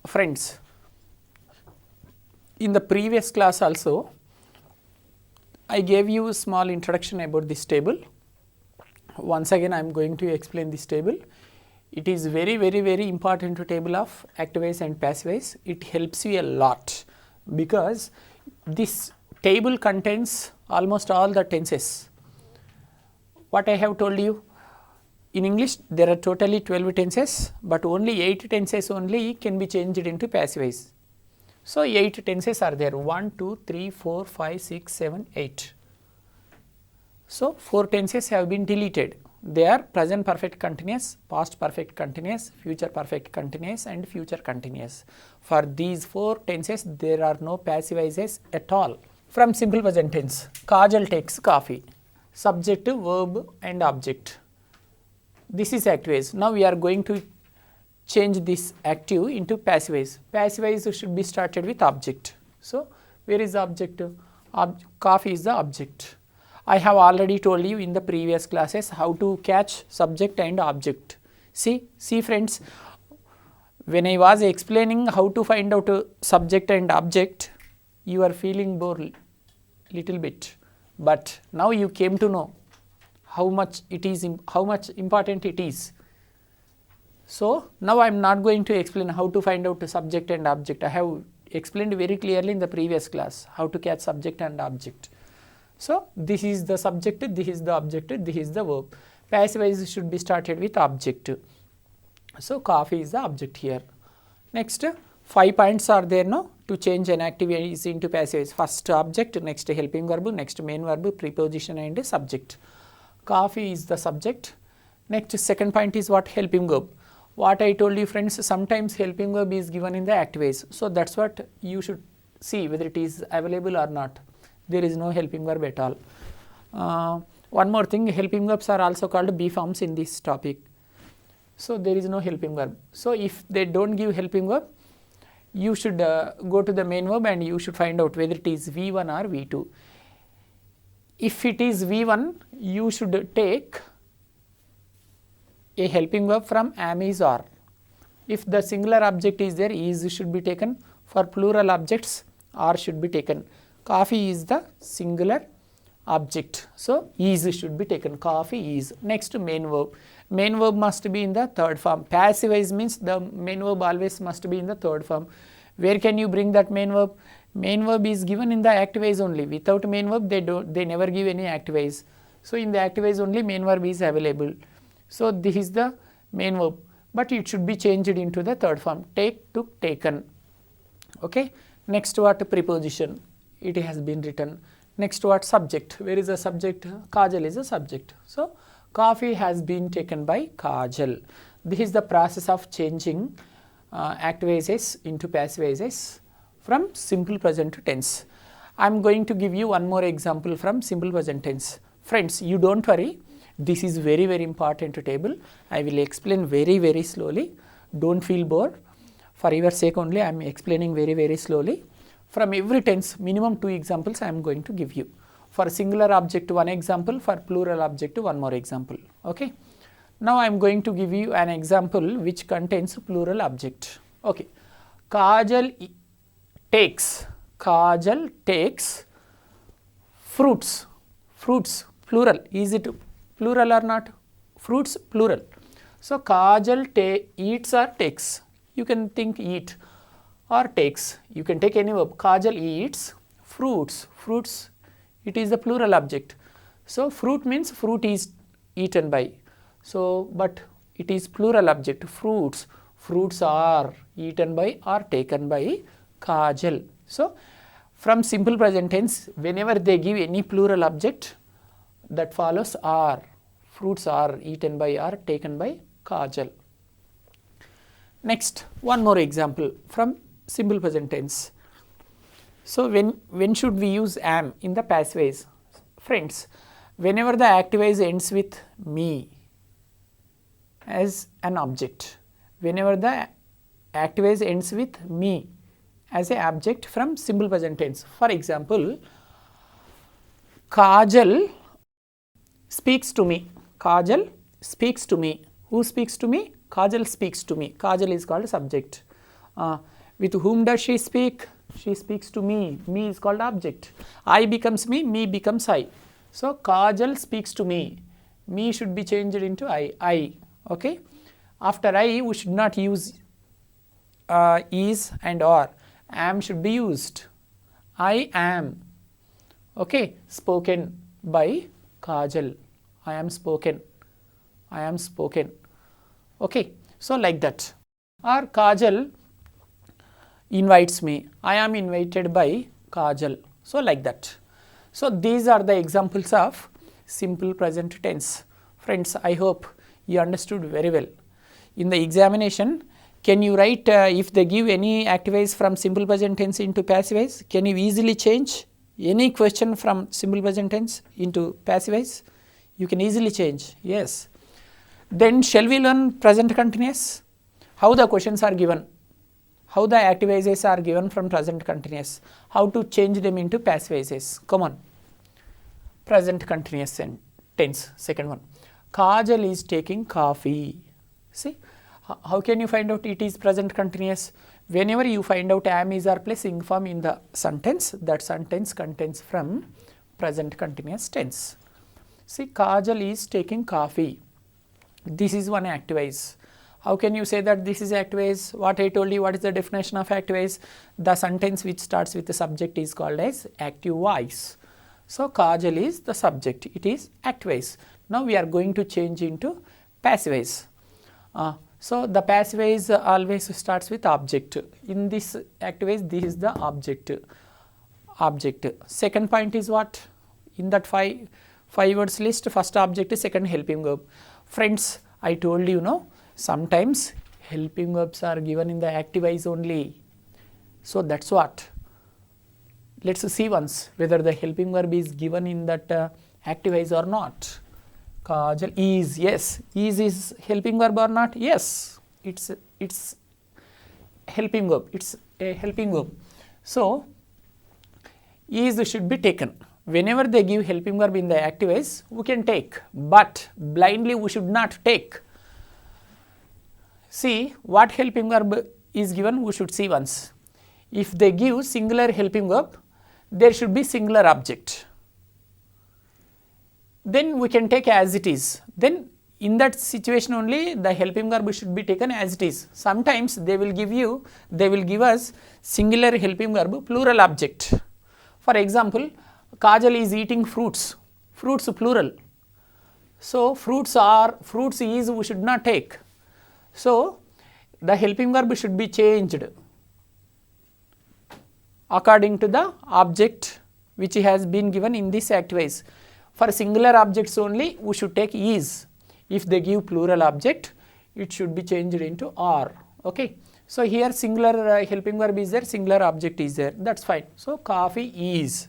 Friends, in the previous class also, I gave you a small introduction about this table. Once again, I am going to explain this table. It is very important table of active voice and passive voice. It helps you a lot because this table contains almost all the tenses. What I have told you, in English there are totally 12 tenses, but only 8 tenses only can be changed into passive voice. So 8 tenses are there, 1, 2, 3, 4, 5, 6, 7, 8. So 4 tenses have been deleted. They are present perfect continuous, past perfect continuous, future perfect continuous and future continuous. For these 4 tenses there are no passive voices at all. From simple present tense, Kajal takes coffee. Subject, verb and object. This is active voice. Now we are going to change this active into passive voice. Passive voice should be started with object. So where is the object? Coffee is the object. I have already told you in the previous classes how to catch subject and object. See friends, when I was explaining how to find out a subject and object, you are feeling bored little bit, but now you came to know how much important it is. So now I am not going to explain how to find out a subject and object. I have explained very clearly in the previous class how to catch subject and object. So this is the subject, this is the object, this is the verb. Passive voice should be started with object. So coffee is the object here. Next 5 points are there now to change an active voice into passive voice. First object, next helping verb, next main verb, preposition and subject. Coffee is the subject. Next second point is what? Helping verb. What I told you friends, sometimes helping verb is given in the active voice. So that's what you should see whether it is available or not. There is no helping verb at all. One more thing, helping verbs are also called B forms in this topic. So there is no helping verb. So if they don't give helping verb, you should go to the main verb and you should find out whether it is V1 or V2. If it is V1, you should take a helping verb from am, is, are. If the singular object is there, is should be taken. For plural objects, are should be taken. Coffee is the singular object, so is should be taken. Coffee is. Next main verb. Main verb must be in the third form. Passive voice means the main verb always must be in the third form. Where can you bring that main verb? Main verb is given in the active voice only. Without main verb, they never give any active voice. So in the active voice only main verb is available. So this is the main verb, but it should be changed into the third form. Take, took, taken. Okay. Next what? Preposition. It has been written. Next what? Subject. Where is the subject? Kajal is the subject. So coffee has been taken by Kajal. This is the process of changing active voices into passive voices from simple present tense. I am going to give you one more example from simple present tense. Friends, you don't worry. This is very important table. I will explain very slowly. Don't feel bored. For your sake only, I am explaining very slowly. From every tense, minimum 2 examples I am going to give you. For singular object, 1 example. For plural object, 1 more example. Okay. Now I am going to give you an example which contains plural object. Okay. Kajal takes fruits. Fruits, plural. Is it plural or not? Fruits, plural. So Kajal eats or takes. You can think eat or takes. You can take any verb. Kajal eats fruits. Fruits, it is the plural object. So fruit means fruit is eaten by. So but it is plural object. Fruits. Fruits are eaten by or taken by Kajal. So from simple present tense, whenever they give any plural object, that follows are. Fruits are eaten by or taken by Kajal. Next, one more example from simple present tense. So when should we use am in the passive voice? Friends, whenever the active voice ends with me as an object, whenever the active voice ends with me as a object from simple present tense. For example, Kajal speaks to me. Kajal speaks to me. Who speaks to me? Kajal speaks to me. Kajal is called subject. With whom does she speak? She speaks to me. Me is called object. I becomes me becomes I. So, Kajal speaks to me. Me should be changed into I. Okay. After I, we should not use is and or. Am should be used. I am. Okay. Spoken by Kajal. I am spoken. I am spoken. Okay. So, like that. Or Kajal invites me. I am invited by Kajal. So, like that. So, these are the examples of simple present tense. Friends, I hope you understood very well. In the examination, can you write if they give any active voice from simple present tense into passive voice? Can you easily change any question from simple present tense into passive voice? You can easily change. Yes. Then shall we learn present continuous? How the questions are given? How the active voices are given from present continuous? How to change them into passive voices? Come on. Present continuous tense, second one. Kajal is taking coffee. See, how can you find out it is present continuous? Whenever you find out am, is, or plus ing form in the sentence, that sentence contains from present continuous tense. See, Kajal is taking coffee. This is one active voice. How can you say that this is active voice? What I told you, what is the definition of active voice? The sentence which starts with the subject is called as active voice. So, Kajal is the subject, it is active voice. Now, we are going to change into passive voice. So, the passive voice always starts with object. In this active voice, this is the object. Second point is what? In that five words list, first object, second helping verb. Friends, I told you, no, sometimes helping verbs are given in the active voice only. So, that is what. Let us see once whether the helping verb is given in that active voice or not. Kajal is, yes. Is helping verb or not? Yes. It's helping verb. It's a helping verb. So, is should be taken. Whenever they give helping verb in the active voice, we can take. But blindly we should not take. See, what helping verb is given, we should see once. If they give singular helping verb, there should be singular object. Then we can take as it is. Then in that situation only the helping verb should be taken as it is. Sometimes they will give us singular helping verb, plural object. For example, Kajal is eating fruits. Fruits plural. So, fruits is we should not take. So, the helping verb should be changed according to the object which has been given in this active voice. For singular objects only, we should take is. If they give plural object, it should be changed into are. Okay. So, here singular helping verb is there, singular object is there, that is fine. So, coffee is.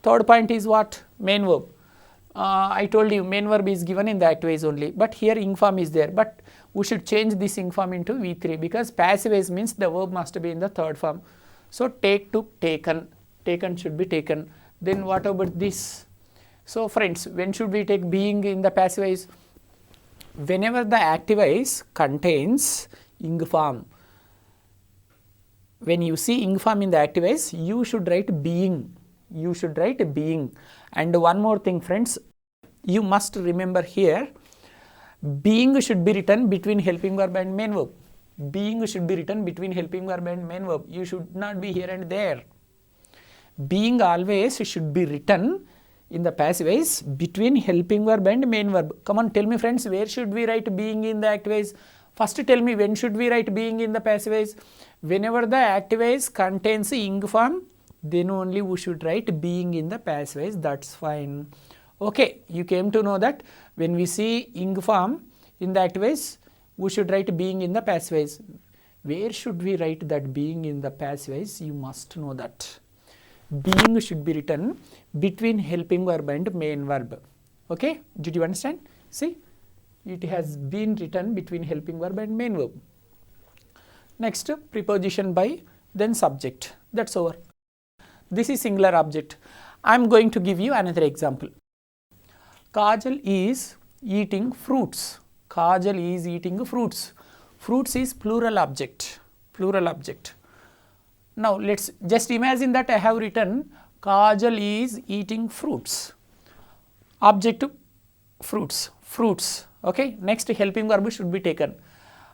Third point is what? Main verb. I told you main verb is given in the active voice only, but here ing form is there, but we should change this ing form into V3 because passive voice means the verb must be in the third form. So, take, took, taken, taken should be taken. Then what about this? So, friends, when should we take being in the passive voice? Whenever the active voice contains ing form. When you see ing form in the active voice, you should write being. You should write being. And one more thing, friends, you must remember here, being should be written between helping verb and main verb. Being should be written between helping verb and main verb. You should not be here and there. Being always should be written in the passive voice between helping verb and main verb. Come on, tell me friends, where should we write being in the active voice? First tell me, when should we write being in the passive voice? Whenever the active voice contains ing form, then only we should write being in the passive voice, that's fine. Okay, you came to know that when we see ing form in the active voice, we should write being in the passive voice. Where should we write that being in the passive voice? You must know that. Being should be written between helping verb and main verb. Okay, did you understand? See, it has been written between helping verb and main verb. Next, preposition by, then subject. That's over. This is singular object. I am going to give you another example. Kajal is eating fruits. Kajal is eating fruits. Fruits is plural object. Plural object. Now let's just imagine that I have written Kajal is eating fruits. Object fruits, fruits. Okay. Next helping verb should be taken.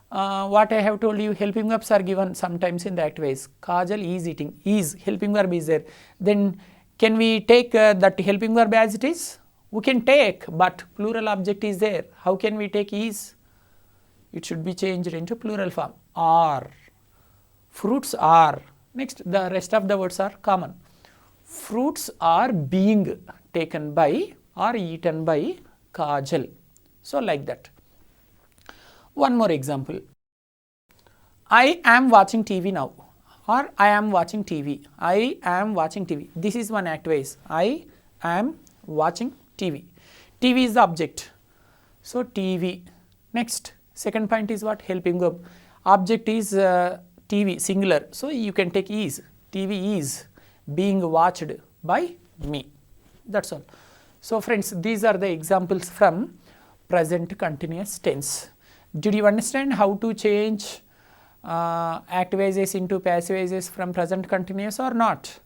What I have told you, helping verbs are given sometimes in the active voice. Kajal is eating, is helping verb is there. Then can we take that helping verb as it is? We can take, but plural object is there. How can we take is? It should be changed into plural form. Are. Fruits are. Next, the rest of the words are common. Fruits are being taken by or eaten by Kajal. So, like that. One more example. I am watching TV now, or I am watching TV. I am watching TV. This is one active voice. I am watching TV. TV is the object. So, TV. Next, second point is what? Helping verb. Object is TV, singular. So, you can take is. TV is being watched by me. That is all. So, friends, these are the examples from present continuous tense. Did you understand how to change active voices into passive voices from present continuous or not?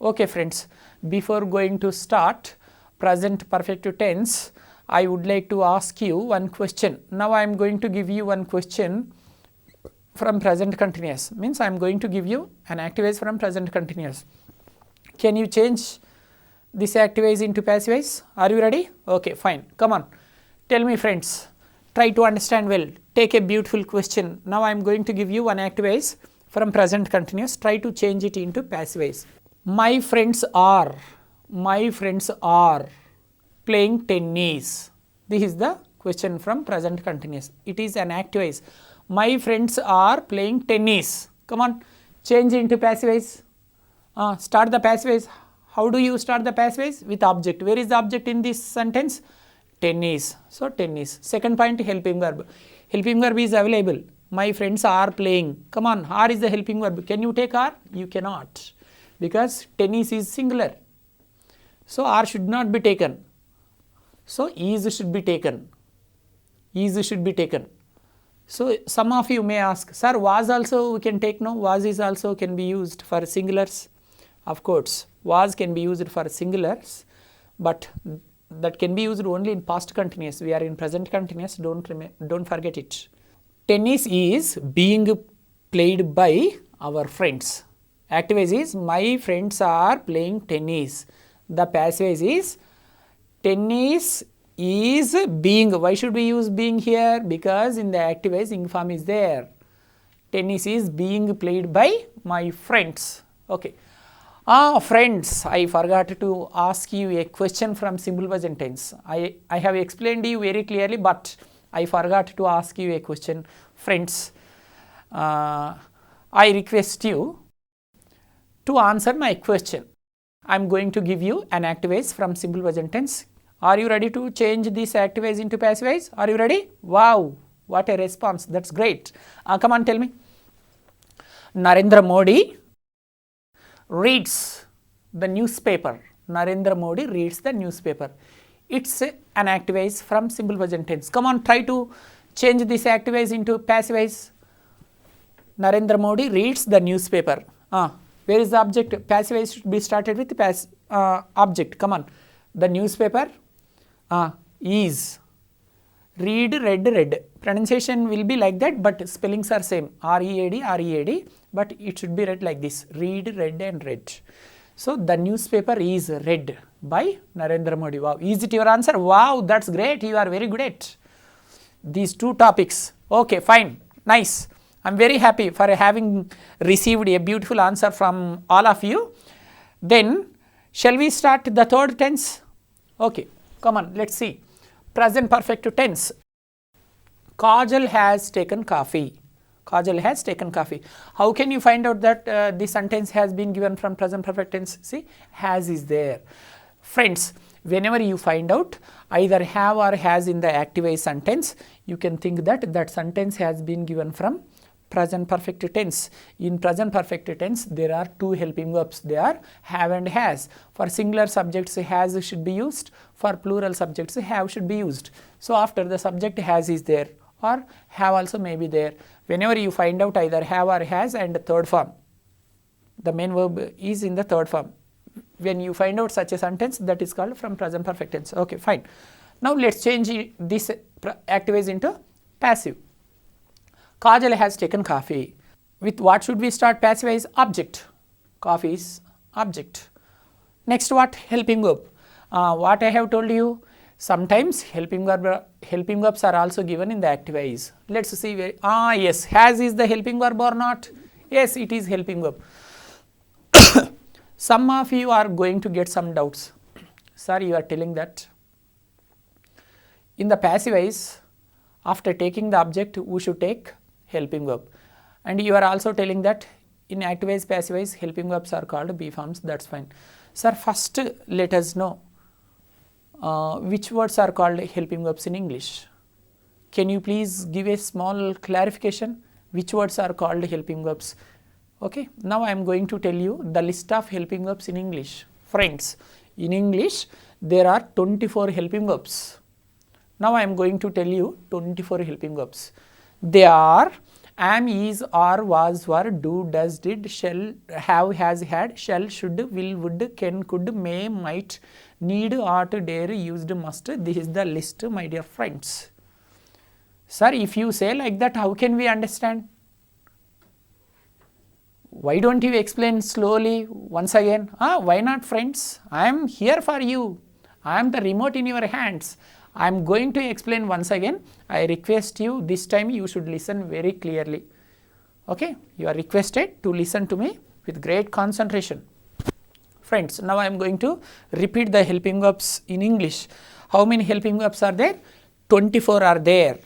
Okay, friends, before going to start present perfect tense, I would like to ask you one question. Now, I am going to give you one question from present continuous, means I am going to give you an active voice from present continuous. Can you change this active voice into passive voice? Are you ready? Okay, fine. Come on. Tell me, friends. Try to understand well. Take a beautiful question. Now, I am going to give you one active voice from present continuous. Try to change it into passive voice. My friends are playing tennis. This is the question from present continuous. It is an active voice. My friends are playing tennis. Come on, change into passive voice. Start the passive voice. How do you start the passive voice? With object. Where is the object in this sentence? Tennis. So, tennis. Second point, helping verb. Helping verb is available. My friends are playing. Come on, are is the helping verb. Can you take are? You cannot, because tennis is singular. So, are should not be taken. So, is should be taken. Is should be taken. So, some of you may ask, sir, was also we can take? No, was is also can be used for singulars. Of course, was can be used for singulars, but that can be used only in past continuous. We are in present continuous, don't forget it. Tennis is being played by our friends. Active voice is my friends are playing tennis. The passive voice is tennis is being. Why should we use being here? Because in the active voice ing form is there. Tennis is being played by my friends. Okay. Friends, I forgot to ask you a question from simple present tense. I have explained you very clearly, but I forgot to ask you a question. Friends, I request you to answer my question. I am going to give you an active voice from simple present tense. Are you ready to change this active voice into passive voice? Are you ready? Wow, what a response. That's great. Come on, tell me. Narendra Modi reads the newspaper. Narendra Modi reads the newspaper. It's an active voice from simple present tense. Come on, try to change this active voice into passive voice. Narendra Modi reads the newspaper. Where is the object? Passive voice should be started with object. Come on. The newspaper is. Read, read. Pronunciation will be like that, but spellings are same. R-E-A-D, but it should be read like this. Read, read and read. So, the newspaper is read by Narendra Modi. Wow. Is it your answer? Wow, that's great. You are very good at these two topics. Okay, fine. Nice. I am very happy for having received a beautiful answer from all of you. Then, shall we start the third tense? Okay, come on, let's see. Present perfect tense. Kajal has taken coffee. Kajal has taken coffee. How can you find out that this sentence has been given from present perfect tense? See, has is there. Friends, whenever you find out either have or has in the active voice sentence, you can think that that sentence has been given from present perfect tense. In present perfect tense, there are two helping verbs. They are have and has. For singular subjects, has should be used. For plural subjects, have should be used. So, after the subject has is there or have also may be there. Whenever you find out either have or has and third form, The main verb is in the third form. When you find out such a sentence, that is called from present perfect tense. Okay, fine. Now let's change this active into passive. Kajal has taken coffee. With what should we start passive is object. Coffee is object. Next, what? Helping verb. What I have told you, sometimes helping verbs are also given in the active is. Let's see where, yes, has is the helping verb or not? Yes, it is helping verb. Some of you are going to get some doubts. Sir, you are telling that in the passive is, after taking the object, we should take helping verb. And you are also telling that in active is, passive is, helping verbs are called B forms. That's fine. Sir, first let us know which words are called helping verbs in English. Can you please give a small clarification? Which words are called helping verbs? Okay, now I am going to tell you the list of helping verbs in English. Friends, in English there are 24 helping verbs. Now I am going to tell you 24 helping verbs. They are am, is, are, was, were, do, does, did, shall, have, has, had, shall, should, will, would, can, could, may, might, need, ought, dare, used, must. This is the list, my dear friends. Sir, if you say like that, how can we understand? Why don't you explain slowly once again? Why not, friends? I am here for you. I am the remote in your hands. I am going to explain once again. I request you, this time you should listen very clearly. Okay, you are requested to listen to me with great concentration. Friends, now I am going to repeat the helping verbs in English. How many helping verbs are there? 24 are there.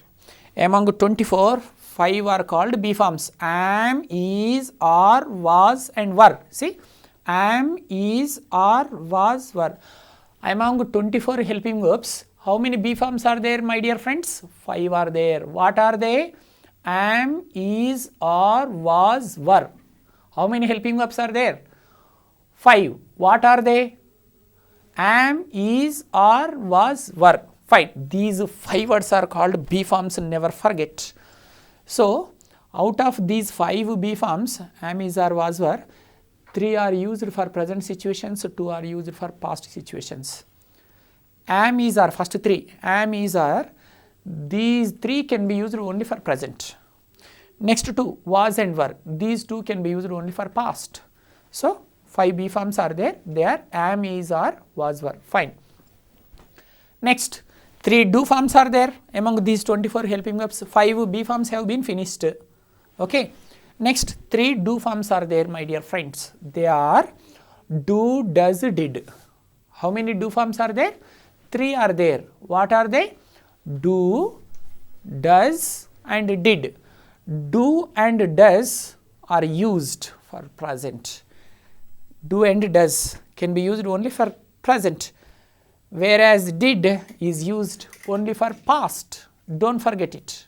Among 24, 5 are called B forms. Am, is, are, was and were. See, am, is, are, was, were. Among 24 helping verbs, how many B forms are there, my dear friends? 5 are there. What are they? Am, is, are, was, were. How many helping verbs are there? 5. What are they? Am, is, are, was, were. Fine. These 5 words are called B forms, never forget. So, out of these 5 B forms, am, is, are, was, were, 3 are used for present situations, 2 are used for past situations. Am, is, are, first 3, am, is, are, these 3 can be used only for present. Next 2, was and were, these 2 can be used only for past. So, 5 B forms are there, they are am, is, are, was, were. Fine. Next, 3 do forms are there. Among these 24 helping verbs, 5 B forms have been finished. Okay. Next, 3 do forms are there, my dear friends. They are do, does, did. How many do forms are there? 3 are there. What are they? Do, does and did. Do and does are used for present. Do and does can be used only for present, whereas did is used only for past. Don't forget it.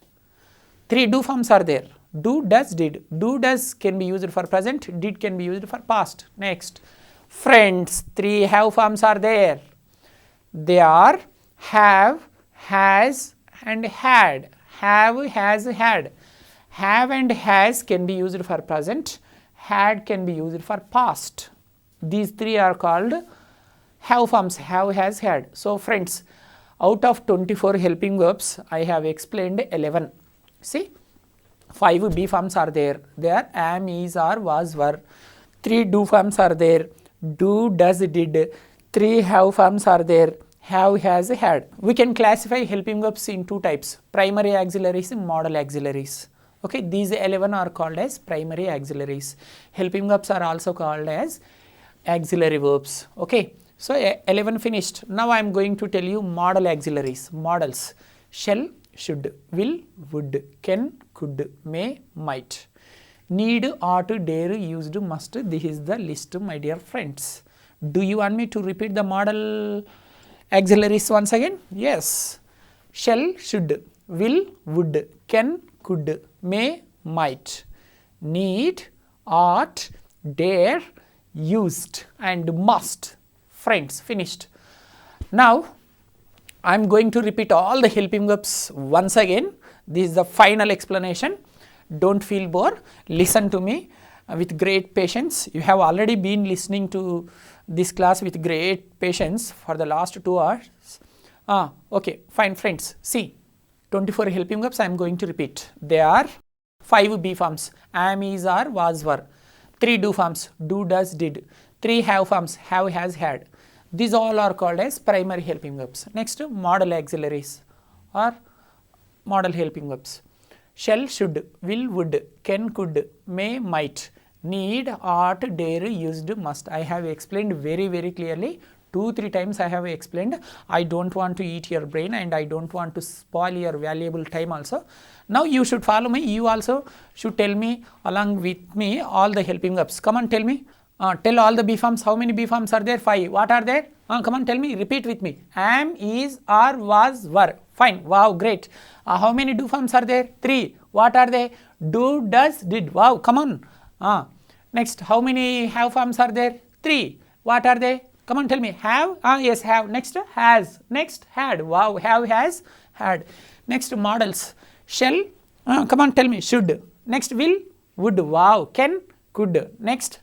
3 do forms are there. Do, does, did. Do, does can be used for present, did can be used for past. Next, friends, 3 have forms are there. They are have, has and had. Have, has, had. Have and has can be used for present, had can be used for past. These 3 are called have forms, have, has, had. So, friends, out of 24 helping verbs, I have explained 11. See, 5 B forms are there. They are am, is, are, was, were. 3 do forms are there. Do, does, did. 3 have forms are there. Have, has, had. We can classify helping verbs in 2 types, primary auxiliaries and modal auxiliaries. Okay, these 11 are called as primary auxiliaries. Helping verbs are also called as auxiliary verbs. Okay, so 11 finished. Now I am going to tell you modal auxiliaries, modals. Shall, should, will, would, can, could, may, might. Need, ought, dare, used, must. This is the list, my dear friends. Do you want me to repeat the modal auxiliaries once again? Yes. Shall, should, will, would, can, could, may, might. Need, ought, dare, used and must. Friends, finished. Now, I am going to repeat all the helping verbs once again. This is the final explanation. Don't feel bored. Listen to me with great patience. You have already been listening to this class with great patience for the last 2 hours. Okay, fine friends. See, 24 helping verbs I am going to repeat. They are 5 be forms, am, is, are, was, were. 3 do forms, do, does, did. 3 have forms, have, has, had. These all are called as primary helping verbs. Next, modal auxiliaries or modal helping verbs. Shall, should, will, would, can, could, may, might, need, ought, dare, used, must. I have explained very clearly. 2-3 times I have explained. I don't want to eat your brain and I don't want to spoil your valuable time also. Now you should follow me. You also should tell me along with me all the helping verbs. Come on, tell me. Tell all the be forms. How many be forms are there? 5. What are there? Come on, tell me. Repeat with me. Am, is, are, was, were. Fine. Wow, great. How many do forms are there? 3. What are they? Do, does, did. Wow, come on. Next, how many have forms are there? 3. What are they? Come on, tell me. Have? Yes, have. Next, has. Next, had. Wow, have, has, had. Next, modals. Shall? Come on, tell me. Should. Next, will, would. Wow, can, could. Next,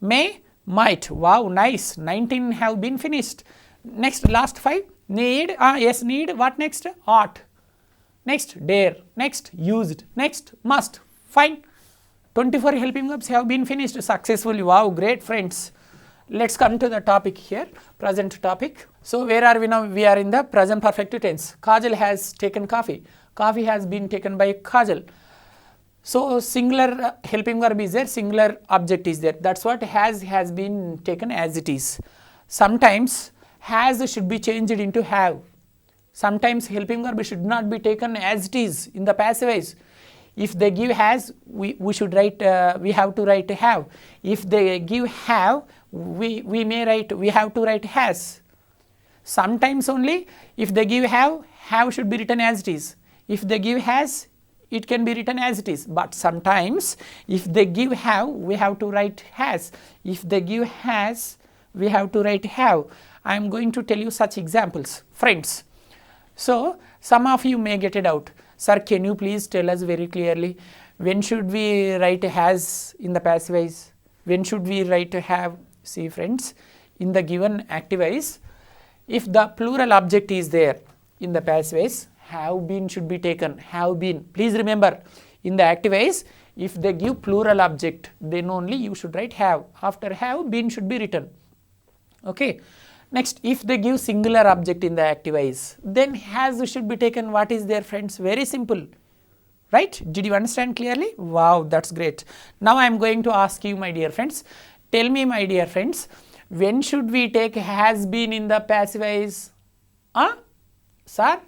may, might. Wow, nice. 19 have been finished. Next, last 5. Need. Yes, need. What next? Ought. Next, dare. Next, used. Next, must. Fine. 24 helping verbs have been finished successfully. Wow, great friends. Let's come to the topic here, present topic. So where are we now? We are in the present perfect tense. Kajal has taken coffee. Coffee has been taken by Kajal. So singular helping verb is there, singular object is there. That's what has been taken as it is. Sometimes has should be changed into have. Sometimes helping verb should not be taken as it is in the passive voice. If they give has, we should write, we have to write have. If they give have, we may write, we have to write has. Sometimes only if they give have should be written as it is. If they give has, it can be written as it is. But sometimes if they give have, we have to write has. If they give has, we have to write have. I am going to tell you such examples, friends. So some of you may get it out. Sir, can you please tell us very clearly, when should we write has in the passive voice? When should we write have? See friends, in the given active voice, if the plural object is there in the passive voice, have been should be taken, have been. Please remember, in the active voice, if they give plural object, then only you should write have. After have, been should be written. Okay. Next, if they give singular object in the active voice, then has should be taken. What is there, friends? Very simple. Right? Did you understand clearly? Wow, that's great. Now I am going to ask you, my dear friends. Tell me, my dear friends, when should we take has been in the passive voice? Sir?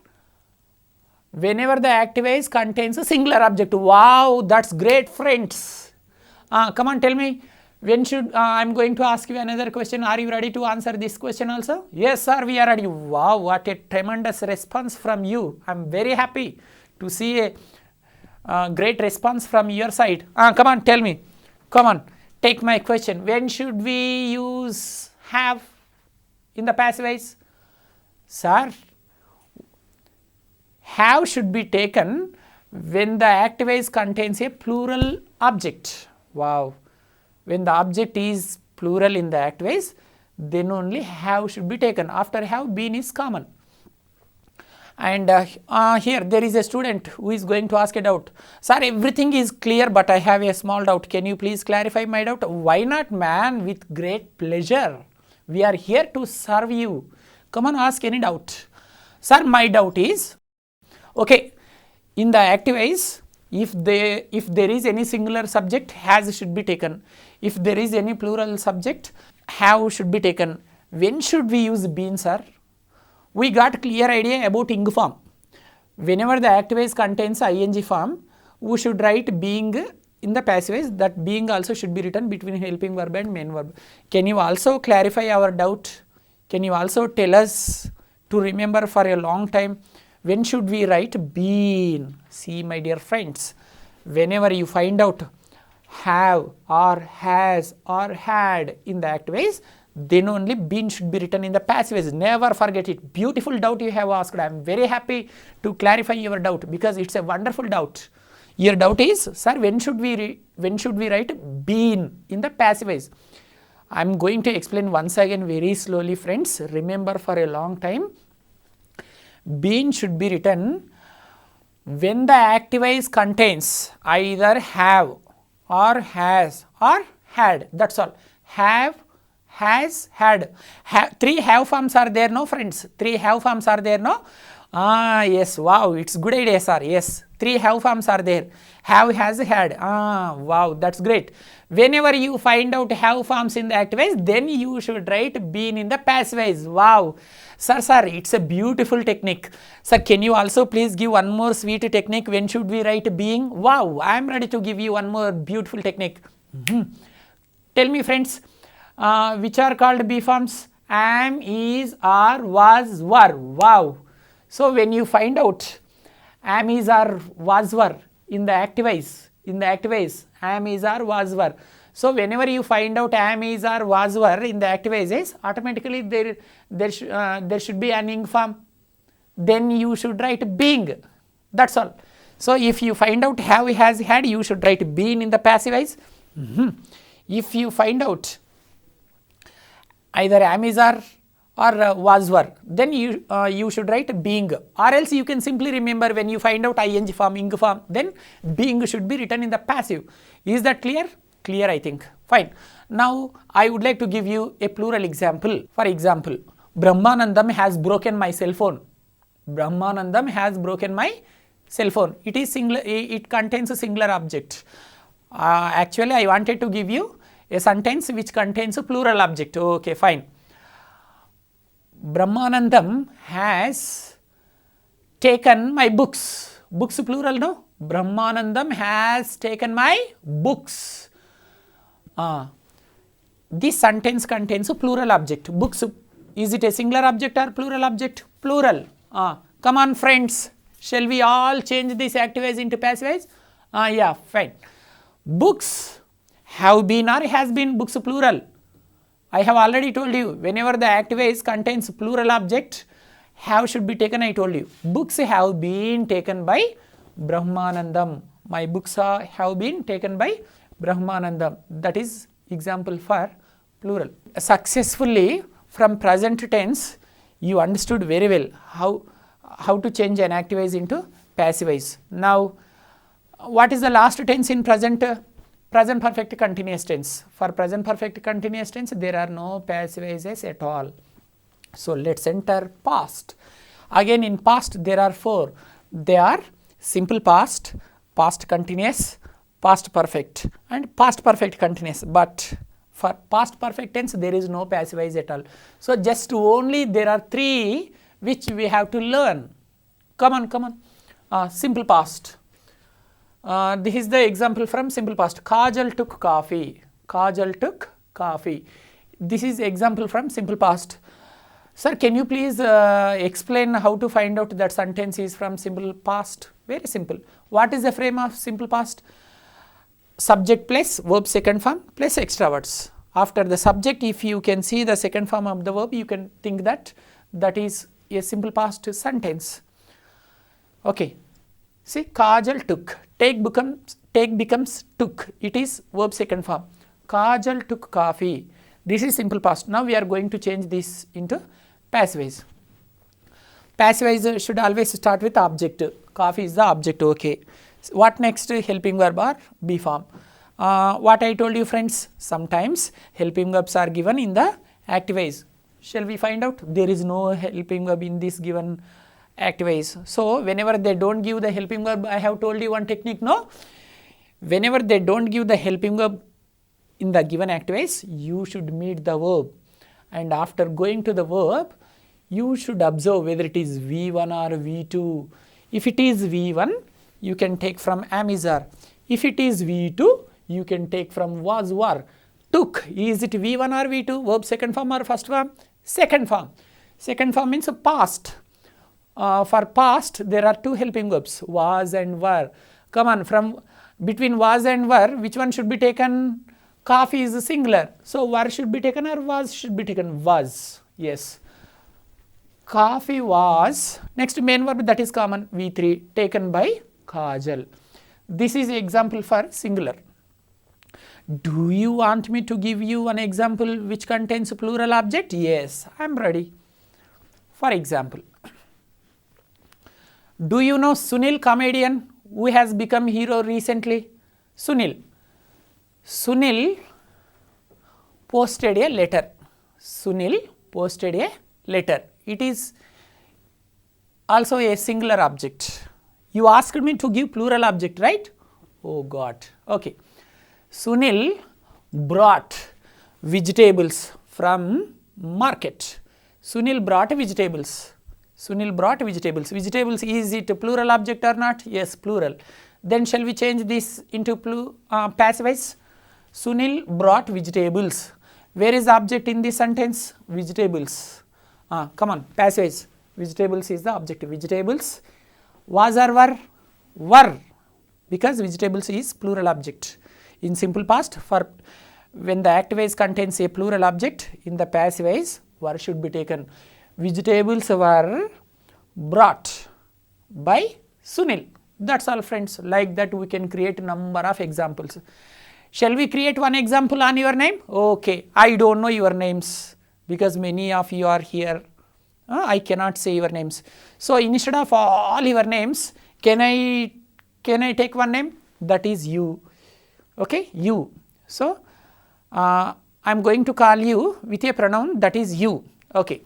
Whenever the active voice contains a singular object. Wow, that's great, friends. Come on, tell me. When should, I am going to ask you another question. Are you ready to answer this question also? Yes, sir, we are ready. Wow, what a tremendous response from you. I am very happy to see a great response from your side. Come on, tell me. Come on, take my question. When should we use have in the passive voice? Sir, have should be taken when the active voice contains a plural object. Wow. When the object is plural in the active voice, then only have should be taken. After have, been is common. And here there is a student who is going to ask a doubt. Sir, everything is clear, but I have a small doubt. Can you please clarify my doubt? Why not, man? With great pleasure. We are here to serve you. Come on, ask any doubt. Sir, my doubt is, okay, in the active voice, if there is any singular subject, has should be taken. If there is any plural subject, have should be taken. When should we use been, sir? We got clear idea about ing form. Whenever the active voice contains ing form, we should write being in the passive voice. That being also should be written between helping verb and main verb. Can you also clarify our doubt? Can you also tell us to remember for a long time? When should we write been? See, my dear friends, whenever you find out have or has or had in the active voice, then only been should be written in the passive voice. Never forget it. Beautiful doubt you have asked. I am very happy to clarify your doubt because it's a wonderful doubt. Your doubt is, sir, when should we write been in the passive voice? I am going to explain once again very slowly, friends. Remember for a long time, been should be written when the active voice contains either have or has or had. That's all. Have, has, had. Three have forms are there, no, friends? Three have forms are there, no? Yes, wow, it's good idea, sir. Yes, three have forms are there. Have, has, had. Wow, that's great. Whenever you find out have forms in the active voice, then you should write been in the passive voice. Wow. Sir, it's a beautiful technique. Sir, can you also please give one more sweet technique? When should we write being? Wow, I am ready to give you one more beautiful technique. Tell me, friends, which are called be forms? Am, is, are, was, were. Wow. So when you find out am, is, are, was, were in the active voice, am, is, are, was, were. So whenever you find out am, is, are, was, were in the active voices, automatically there should be an ing form. Then you should write being. That's all. So if you find out have, has, had, you should write been in the passive voice. If you find out either am, is, are, or was, were, then you should write being, or else you can simply remember when you find out ing form, ing form, then being should be written in the passive. Is that clear? Clear, I think. Fine. Now I would like to give you a plural example. For example, Brahmanandam has broken my cell phone. Brahmanandam has broken my cell phone. It is singular. It contains a singular object. Actually, I wanted to give you a sentence which contains a plural object. Okay, fine. Brahmanandam has taken my books. Books plural, no? Brahmanandam has taken my books. This sentence contains a plural object. Books, is it a singular object or plural object? Plural. Come on, friends. Shall we all change this active voice into passive voice? Yeah, fine. Books have been or has been, books plural. I have already told you, whenever the active voice contains plural object, have should be taken, I told you. Books have been taken by Brahmanandam. My books have been taken by Brahmanandam. That is example for plural. Successfully from present tense, you understood very well how to change an active voice into passive voice. Now, what is the last tense in present perfect continuous tense? For present perfect continuous tense, there are no passive voices at all. So let's enter past. Again, in past there are four. They are simple past, past continuous, past perfect, and past perfect continuous. But for past perfect tense, there is no passive voice at all. So just only there are three which we have to learn. Come on. Simple past. This is the example from simple past. Kajal took coffee. Kajal took coffee. This is example from simple past. Sir, can you please explain how to find out that sentence is from simple past? Very simple. What is the frame of simple past? Subject plus verb second form plus extra words. After the subject, if you can see the second form of the verb, you can think that that is a simple past sentence. Okay. See, Kajal took. Take becomes took. It is verb second form. Kajal took coffee. This is simple past. Now we are going to change this into passive voice. Passive voice should always start with object. Coffee is the object. Okay. What next? Helping verb or be form. What I told you, friends, sometimes helping verbs are given in the active voice. Shall we find out? There is no helping verb in this given active voice. So whenever they don't give the helping verb, I have told you one technique, no? Whenever they don't give the helping verb in the given active voice, you should meet the verb. And after going to the verb, you should observe whether it is V1 or V2. If it is V1, you can take from am, is, are. If it is V2, you can take from was, were. Took, is it V1 or V2? Verb second form or first form? Second form. Second form means past. For past, there are two helping verbs, was and were. Come on, from between was and were, which one should be taken? Coffee is singular. So were should be taken or was should be taken? Was. Yes. Coffee was. Next main verb, that is common, V3, taken by Kajal. This is example for singular. Do you want me to give you an example which contains plural object? Yes, I am ready. For example, do you know Sunil, comedian who has become hero recently? Sunil. Sunil posted a letter. Sunil posted a letter. It is also a singular object. You asked me to give plural object, right? Oh God. Okay. Sunil brought vegetables from market. Sunil brought vegetables. Sunil brought vegetables. Vegetables, is it a plural object or not? Yes, plural. Then shall we change this into passive voice? Sunil brought vegetables. Where is the object in this sentence? Vegetables. Come on, passive voice. Vegetables is the object. Vegetables was or were? Were, because vegetables is plural object. In simple past, for when the active voice contains a plural object, in the passive voice, were should be taken. Vegetables were brought by Sunil. That's all, friends. Like that we can create a number of examples. Shall we create one example on your name? Okay, I don't know your names because many of you are here. I cannot say your names. So instead of all your names, can I take one name? That is you. Okay, you. So I am going to call you with a pronoun that is you. Okay.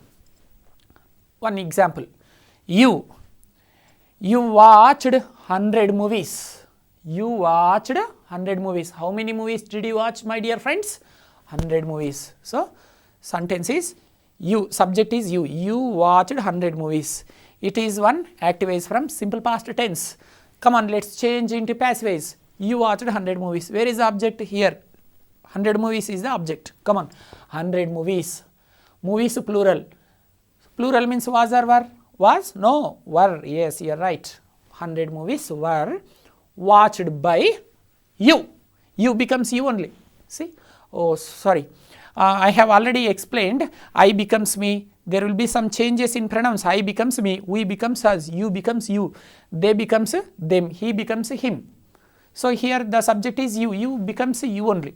One example. You watched 100 movies. You watched 100 movies. How many movies did you watch, my dear friends? 100 movies. So sentence is you, subject is you. You watched 100 movies. It is one active voice from simple past tense. Come on, let's change into passive voice. You watched 100 movies. Where is the object? Here. 100 movies is the object. Come on. 100 movies. Movies plural. Plural means was or were? Was? No. Were. Yes, you are right. 100 movies were watched by you. You becomes you only. See? Oh, sorry. I have already explained I becomes me. There will be some changes in pronouns. I becomes me. We becomes us. You becomes you. They becomes them. He becomes him. So here the subject is you. You becomes you only.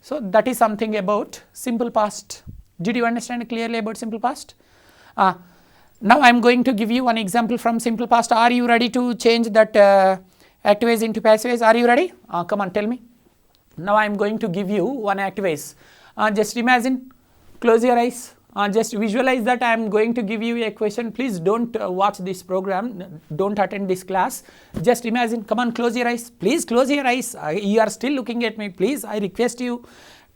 So that is something about simple past. Did you understand clearly about simple past? Now I am going to give you one example from simple past. Are you ready to change that active voice into passive voice? Are you ready? Come on, tell me. Now I am going to give you one active voice. Just imagine, close your eyes. Just visualize that I am going to give you a question. Please don't watch this program, don't attend this class. Just imagine, come on, close your eyes. Please close your eyes. You are still looking at me. Please, I request you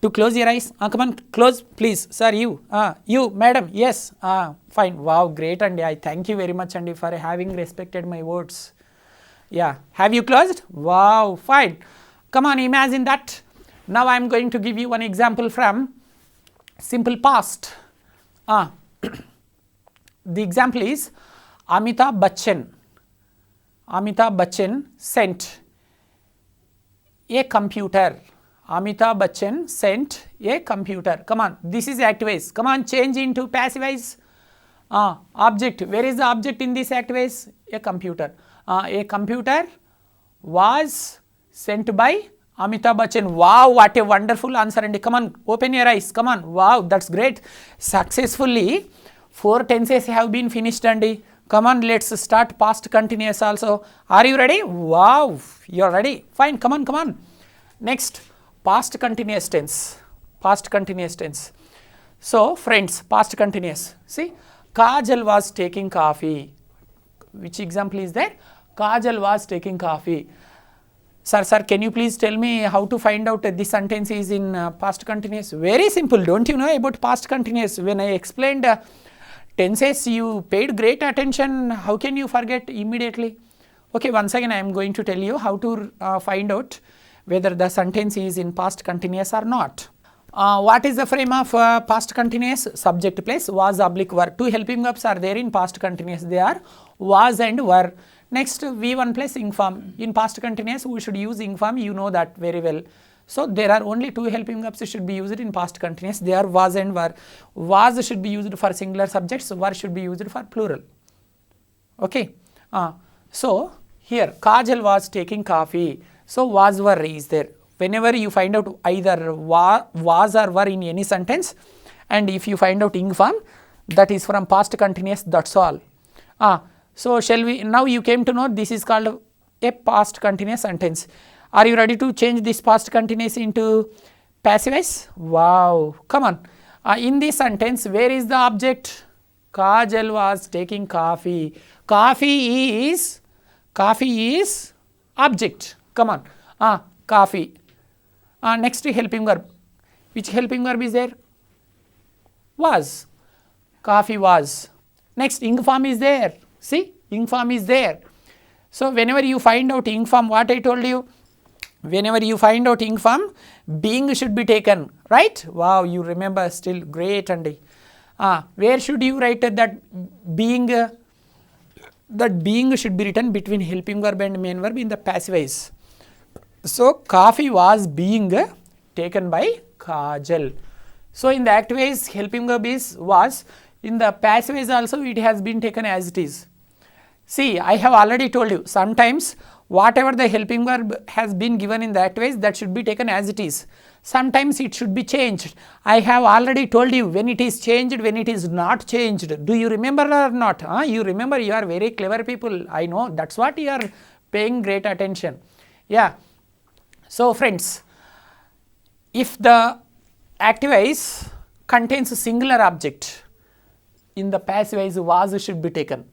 to close your eyes. Come on, close, please. Sir, you. You, madam, yes. Fine. Wow, great, and I thank you very much, Andy, for having respected my words. Yeah. Have you closed? Wow, fine. Come on, imagine that. Now I am going to give you one example from simple past. The example is Amitabh Bachchan. Amitabh Bachchan sent a computer. Amitabh Bachchan sent a computer. Come on, this is active voice. Come on, change into passive voice. Object. Where is the object in this active voice? A computer. A computer was sent by Amitabh Bachchan. Wow, what a wonderful answer, and come on, open your eyes. Come on, wow, that's great. Successfully 4 tenses have been finished, Andy. Come on, let's start past continuous also. Are you ready? Wow, you are ready. Fine, come on, come on. Next, past continuous tense. Past continuous tense. So friends, past continuous. See, Kajal was taking coffee. Which example is there? Kajal was taking coffee. Sir, can you please tell me how to find out this sentence is in past continuous? Very simple. Don't you know about past continuous? When I explained tenses, you paid great attention. How can you forget immediately? Okay, once again I am going to tell you how to find out whether the sentence is in past continuous or not. What is the frame of past continuous? Subject plus was oblique were. 2 helping verbs are there in past continuous. They are was and were. Next, V1 plus ing form. In past continuous, we should use ing form. You know that very well. So there are only 2 helping verbs should be used in past continuous. They are was and were. Was should be used for singular subjects. Were should be used for plural. Okay. So here Kajal was taking coffee. So was were is there. Whenever you find out either was or were in any sentence, and if you find out ing form, that is from past continuous, that's all. So shall we, now you came to know this is called a past continuous sentence. Are you ready to change this past continuous into passive voice? Wow, come on. In this sentence, where is the object? Kajal was taking coffee. Coffee is object. Come on. Coffee. Next helping verb. Which helping verb is there? Was. Coffee was. Next ing form is there. See, ing form is there. So whenever you find out ing form, what I told you? Whenever you find out ing form, being should be taken, right? Wow, you remember still, great. And where should you write that being? That being should be written between helping verb and main verb in the passive voice. So coffee was being taken by Kajal. So in the active voice, helping verb is was. In the passive voice also, it has been taken as it is. See, I have already told you, sometimes whatever the helping verb has been given in the active voice, that should be taken as it is. Sometimes it should be changed. I have already told you when it is changed, when it is not changed. Do you remember or not? You remember, you are very clever people. I know, that's what you are paying great attention. Yeah. So friends, if the active voice contains a singular object, in the passive voice was should be taken.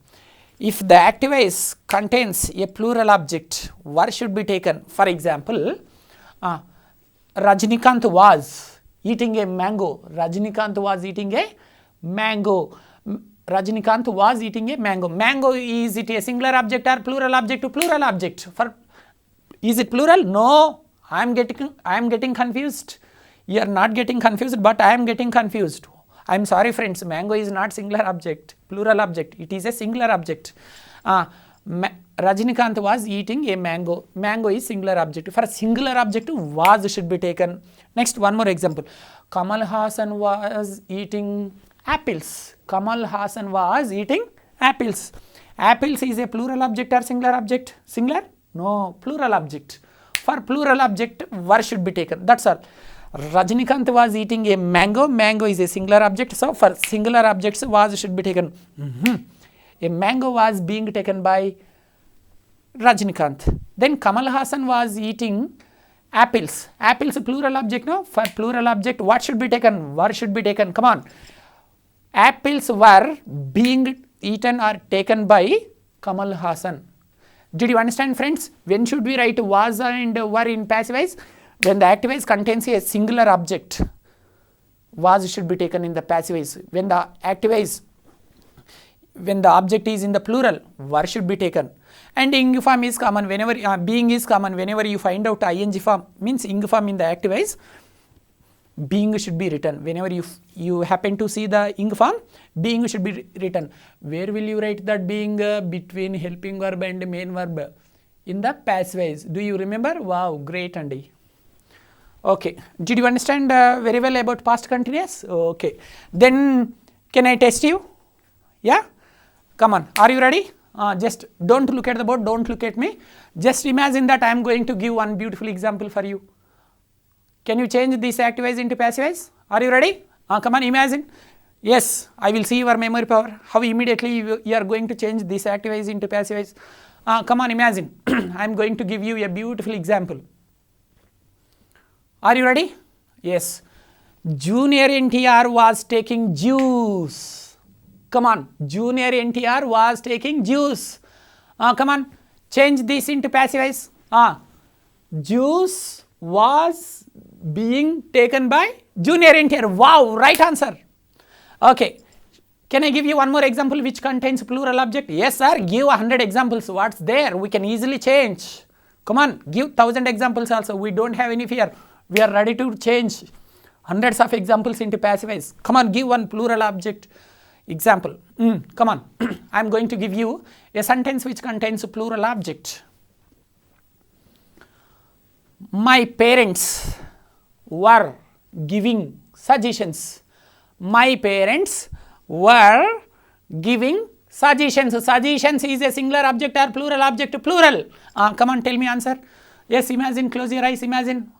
If the active voice contains a plural object, were should be taken. For example, Rajnikant was eating a mango. Rajnikant was eating a mango. Rajnikant was eating a mango. Mango, is it a singular object or plural object? Plural object. Is it plural? No. I am getting confused. You are not getting confused, but I am getting confused. I am sorry friends, mango is not singular object, plural object, it is a singular object. Rajnikant was eating a mango, mango is singular object. For singular object, was should be taken. Next, one more example. Kamal Hassan was eating apples. Kamal Hassan was eating apples. Apples is a plural object or singular object? Singular? No, plural object. For plural object, were should be taken, that's all. Rajnikant was eating a mango. Mango is a singular object. So for singular objects, was should be taken. A mango was being taken by Rajnikant. Then Kamal Hassan was eating apples. Apples plural object, no? For plural object, what should be taken? Were should be taken. Come on. Apples were being eaten or taken by Kamal Hassan. Did you understand friends? When should we write was and were in passive voice? When the active voice contains a singular object, was should be taken in the passive voice. When the active voice, when the object is in the plural, were should be taken. And ing form is common whenever being is common whenever you find out ing form, means ing form in the active voice, being should be written. Whenever you happen to see the ing form, being should be written. Where will you write that being? Between helping verb and main verb in the passive voice. Do you remember? Wow, great Andy. Okay, did you understand very well about past continuous? Okay, then can I test you? Yeah, come on, are you ready? Just don't look at the board, don't look at me. Just imagine that I am going to give one beautiful example for you. Can you change this active voice into passive voice? Are you ready? Come on, imagine. Yes, I will see your memory power. How immediately you are going to change this active voice into passive voice. Come on, imagine. I am going to give you a beautiful example. Are you ready? Yes. Junior NTR was taking juice. Come on. Junior NTR was taking juice. Come on. Change this into passive voice. Juice was being taken by Junior NTR. Wow, right answer. Okay. Can I give you one more example which contains plural object? Yes, sir. Give 100 examples. What's there? We can easily change. Come on. Give 1000 examples also. We don't have any fear. We are ready to change hundreds of examples into passive voice. Come on, give one plural object example. Come on. I am going to give you a sentence which contains a plural object. My parents were giving suggestions. My parents were giving Suggestions. Suggestions is a singular object or plural object? Plural. Come on, tell me answer. Yes, imagine, close your eyes, imagine.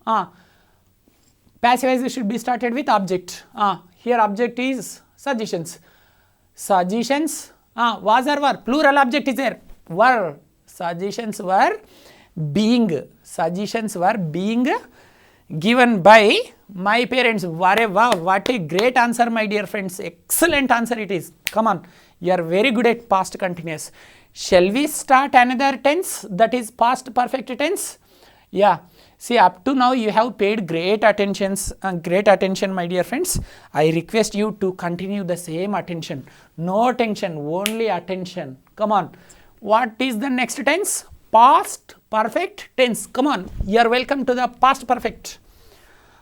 Passive voice should be started with object. Here object is suggestions. Suggestions, was or were? Plural object is there. Were. Suggestions were being. Suggestions were being given by my parents. Wow, what a great answer, my dear friends. Excellent answer it is. Come on, you are very good at past continuous. Shall we start another tense, that is past perfect tense? Yeah. See, up to now you have paid great attention, my dear friends. I request you to continue the same attention. No tension, only attention. Come on. What is the next tense? Past perfect tense. Come on. You are welcome to the past perfect.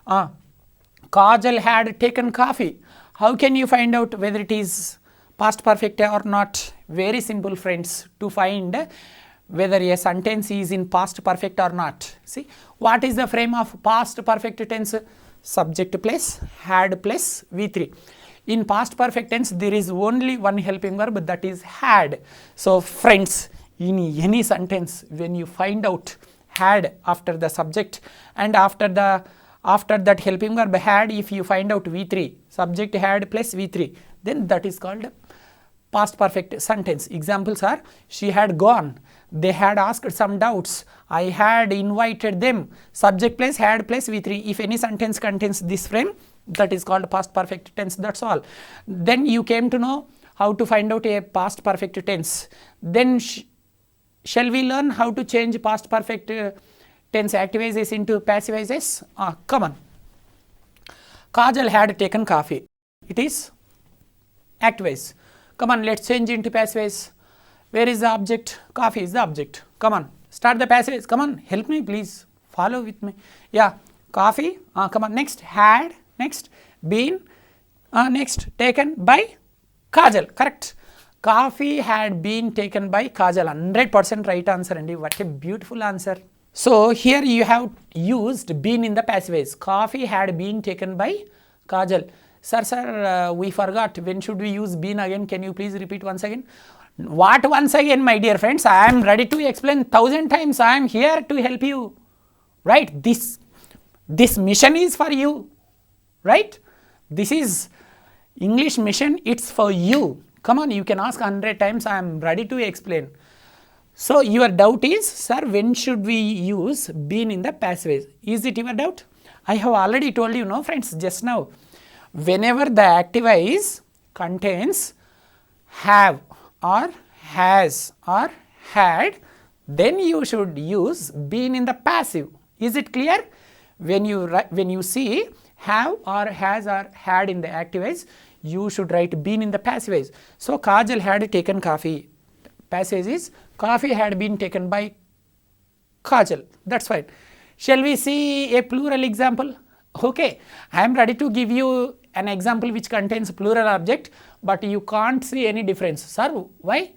Kajal had taken coffee. How can you find out whether it is past perfect or not? Very simple, friends, to find whether a sentence is in past perfect or not. See, what is the frame of past perfect tense? Subject plus had plus V3. In past perfect tense, there is only one helping verb, that is had. So, friends, in any sentence, when you find out had after the subject and after that helping verb had, if you find out V3, subject had plus V3, then that is called past perfect sentence. Examples are, she had gone, they had asked some doubts, I had invited them, subject plus had plus V3. If any sentence contains this frame, that is called past perfect tense, that's all. Then you came to know how to find out a past perfect tense. Then shall we learn how to change past perfect tense active voices into passive voices? Come on. Kajal had taken coffee. It is active voice. Come on, let's change into passive voice. Where is the object? Coffee is the object. Come on, start the passive voice. Come on, help me please. Follow with me. Yeah, coffee. Come on, next had, next been, next taken by Kajal. Correct. Coffee had been taken by Kajal. 100% right answer, and what a beautiful answer. So here you have used been in the passive voice. Coffee had been taken by Kajal. Sir, we forgot. When should we use been again? Can you please repeat once again? What once again, my dear friends? I am ready to explain 1000 times. I am here to help you. Right? This mission is for you. Right? This is English mission. It's for you. Come on, you can ask 100 times. I am ready to explain. So your doubt is, sir, when should we use been in the passive voice? Is it your doubt? I have already told you, no friends, just now. Whenever the active voice contains have or has or had, then you should use been in the passive. Is it clear? When you see have or has or had in the active voice, you should write been in the passive voice. So Kajal had taken coffee. Passive is coffee had been taken by Kajal. That's fine. Shall we see a plural example? Okay, I am ready to give you an example which contains plural object, but you can't see any difference. Sir, why?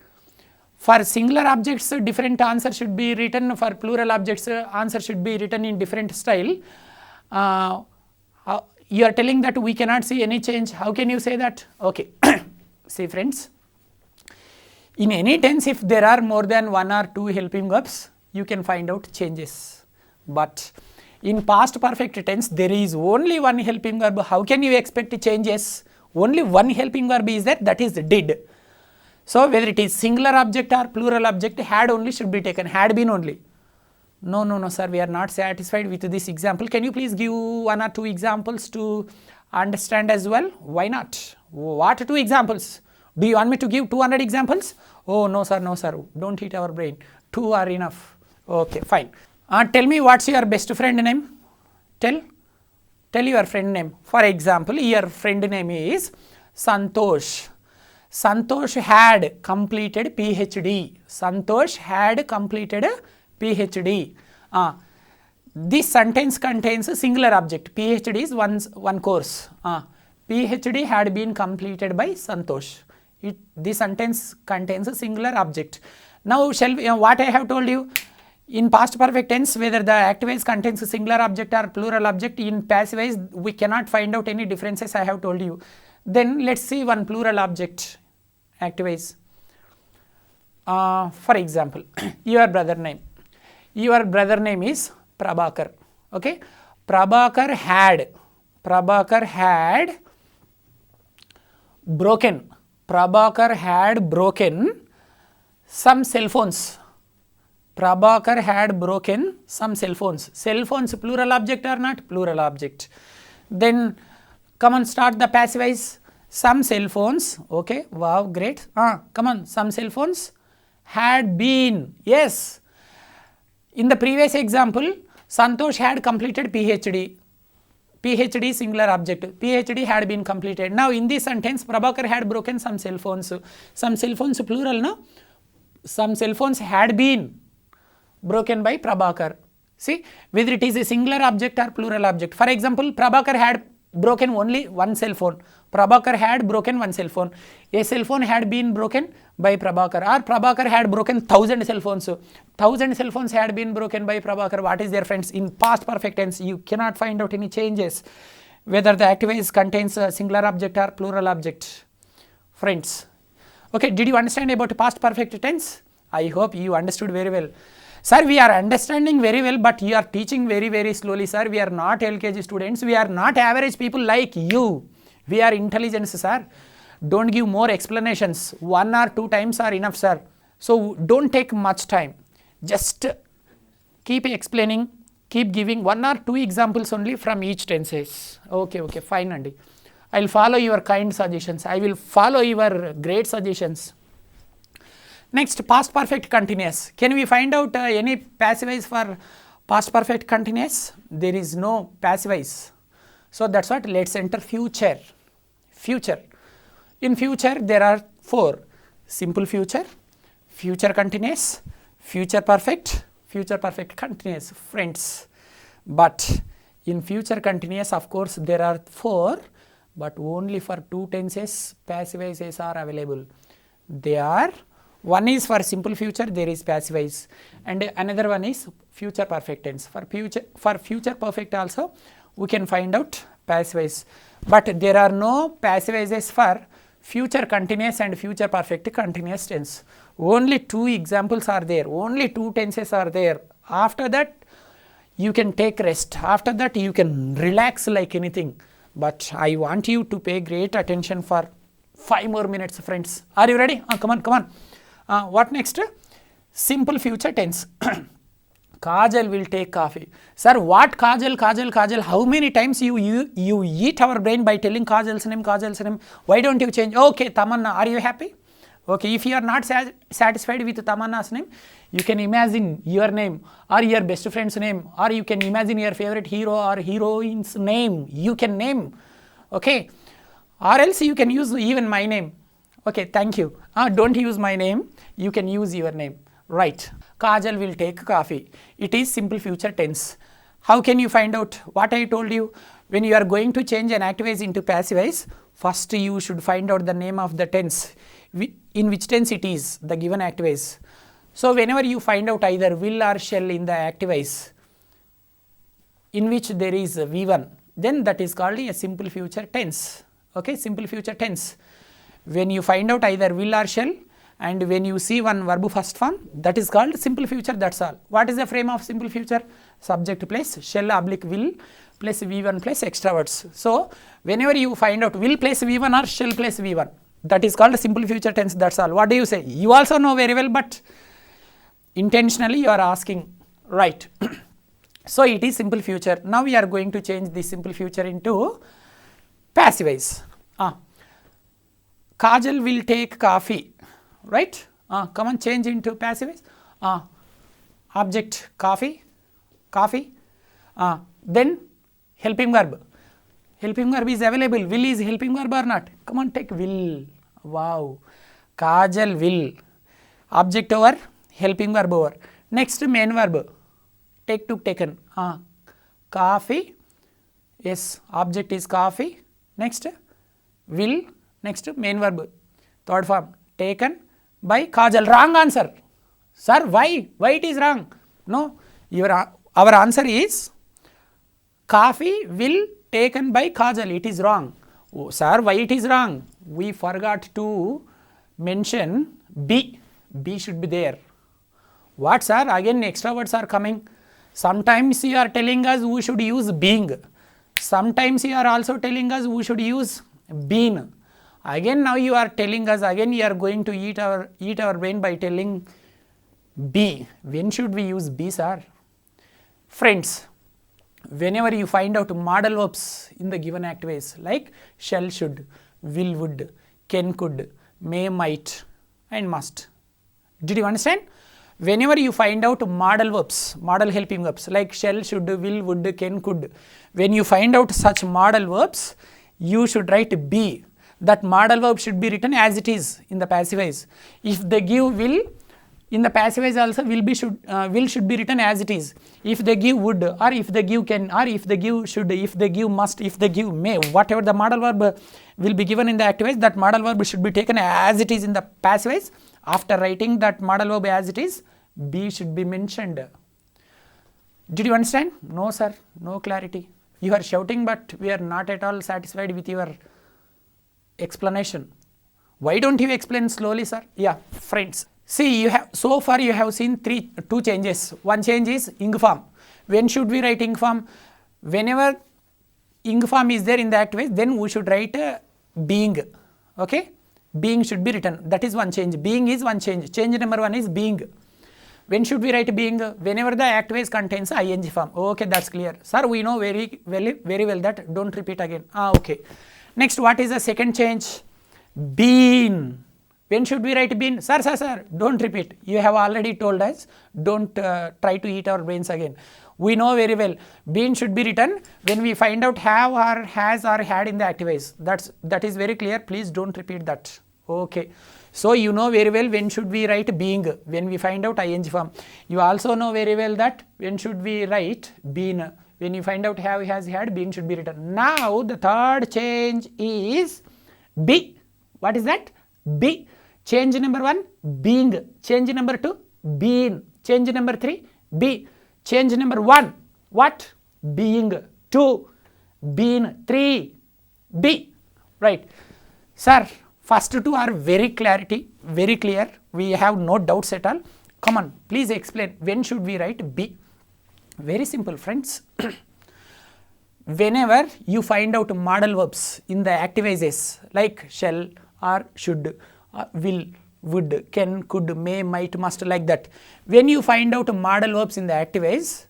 For singular objects, different answer should be written. For plural objects, answer should be written in different style. You are telling that we cannot see any change. How can you say that? Okay. See friends, in any tense, if there are more than one or two helping verbs, you can find out changes. But in past perfect tense, there is only one helping verb. How can you expect changes? Only one helping verb is there, that is did. So whether it is singular object or plural object, had only should be taken, had been only. No, sir, we are not satisfied with this example. Can you please give one or two examples to understand as well? Why not? What two examples? Do you want me to give 200 examples? Oh, no, sir, don't hit our brain. 2 are enough. Okay, fine. Tell me, what's your best friend name? Tell your friend name. For example, your friend name is Santosh. Santosh had completed PhD. Santosh had completed PhD. This sentence contains a singular object. PhD is one course. PhD had been completed by Santosh. This sentence contains a singular object. Now, what I have told you, in past perfect tense, whether the active voice contains a singular object or plural object, in passive voice, we cannot find out any differences, I have told you. Then let's see one plural object, active voice. For example, your brother name. Your brother name is Prabhakar. Okay, Prabhakar had broken. Prabhakar had broken some cell phones. Prabhakar had broken some cell phones. Cell phones plural object or not? Plural object. Then come on, start the passive voice. Some cell phones. Okay, wow, great. Come on, some cell phones had been. Yes. In the previous example, Santosh had completed PhD. PhD singular object. PhD had been completed. Now in this sentence, Prabhakar had broken some cell phones. Some cell phones plural, no? Some cell phones had been broken by Prabhakar. See, whether it is a singular object or plural object. For example, Prabhakar had broken only one cell phone. Prabhakar had broken one cell phone. A cell phone had been broken by Prabhakar, or Prabhakar had broken 1000 cell phones. 1000 cell phones had been broken by Prabhakar. What is there, friends? In past perfect tense, you cannot find out any changes, whether the active voice contains a singular object or plural object. Friends, okay, did you understand about past perfect tense? I hope you understood very well. Sir, we are understanding very well, but you are teaching very, very slowly, sir. We are not LKG students. We are not average people like you. We are intelligent, sir. Don't give more explanations. 1 or 2 times are enough, sir. So don't take much time. Just keep explaining, keep giving 1 or 2 examples only from each tenses. Okay, okay, fine, Andy. I will follow your kind suggestions. I will follow your great suggestions. Next, past perfect continuous. Can we find out any passive voice for past perfect continuous? There is no passive voice. So that's what. Let's enter future. Future. In future, there are 4: simple future, future continuous, future perfect continuous, friends. But in future continuous, of course, there are 4, but only for 2 tenses passive voices are available. They are, one is for simple future, there is passive voice, and another one is future perfect tense. For future perfect also, we can find out passive voice, but there are no passive voices for future continuous and future perfect continuous tense. Only 2 examples are there, only 2 tenses are there. After that, you can take rest. After that, you can relax like anything. But I want you to pay great attention for 5 more minutes, friends. Are you ready? Come on, come on. What next? Simple future tense. Kajal will take coffee. Sir, what Kajal, Kajal, Kajal? How many times you eat our brain by telling Kajal's name, Kajal's name? Why don't you change? Okay, Tamanna, are you happy? Okay, if you are not satisfied with Tamanna's name, you can imagine your name or your best friend's name, or you can imagine your favorite hero or heroine's name. You can name. Okay, or else you can use even my name. Okay, thank you. Don't use my name. You can use your name. Right. Kajal will take coffee. It is simple future tense. How can you find out? What I told you, when you are going to change an active voice into passive voice, first you should find out the name of the tense, in which tense it is, the given active voice. So whenever you find out either will or shall in the active voice, in which there is a V1, then that is called a simple future tense. Okay, simple future tense. When you find out either will or shall, and when you see one verb first form, that is called simple future, that's all. What is the frame of simple future? Subject plus shall oblique will plus V1 plus extra words. So whenever you find out will plus V1 or shall plus V1, that is called simple future tense, that's all. What do you say? You also know very well, but intentionally you are asking, right? So it is simple future. Now we are going to change this simple future into passive voice. Kajal will take coffee. Right? Come on, change into passive voice. Object coffee, coffee. Then helping verb. Helping verb is available. Will is helping verb or not? Come on, take will. Wow. Kajal will. Object over, helping verb over. Next, main verb. Take, took, taken. Coffee. Yes, object is coffee. Next, will. Next, main verb. Third form. Taken by Kajal. Wrong answer. Sir, why? Why it is wrong? No, our answer is coffee will taken by Kajal. It is wrong. Oh, sir, why it is wrong? We forgot to mention be. be should be there. What sir? Again extra words are coming. Sometimes you are telling us we should use being. Sometimes you are also telling us we should use been. Again now you are telling us, again you are going to eat our brain by telling be. When should we use be, sir? Friends, whenever you find out modal verbs in the given activities like shall, should, will, would, can, could, may, might and must. Did you understand? Whenever you find out modal verbs, modal helping verbs like shall, should, will, would, can, could, when you find out such modal verbs, you should write be. That modal verb should be written as it is in the passive voice. If they give will, in the passive voice also will should be written as it is. If they give would, or if they give can, or if they give should, if they give must, if they give may, whatever the modal verb will be given in the active voice, that modal verb should be taken as it is in the passive voice. After writing that modal verb as it is, be should be mentioned. Did you understand? No sir, no clarity. You are shouting, but we are not at all satisfied with your explanation. Why don't you explain slowly, sir? Yeah, friends. See, you have so far you have seen two changes. One change is ing form. When should we write ing form? Whenever ing form is there in the active voice, then we should write being. Okay, being should be written. That is one change. Being is one change. Change number one is being. When should we write being? Whenever the active voice contains ing form. Okay, that's clear, sir. We know very well that. Don't repeat again. Okay. Next, what is the second change? Been. When should we write been? Sir, don't repeat. You have already told us. Don't try to eat our brains again. We know very well. Been should be written when we find out have or has or had in the active voice. That is very clear. Please don't repeat that. Okay. So you know very well when should we write being, when we find out ing form. You also know very well that when should we write been, when you find out have, has, had, been should be written. Now the third change is be. What is that? Be. Change number one, being. Change number two, been. Change number three, be. Change number one, what? Being. Two, been. Three, be. Right. Sir, first two are very clear. We have no doubts at all. Come on, please explain. When should we write be? Very simple, friends. Whenever you find out modal verbs in the active voices like shall or should, will, would, can, could, may, might, must, like that. When you find out modal verbs in the active voice,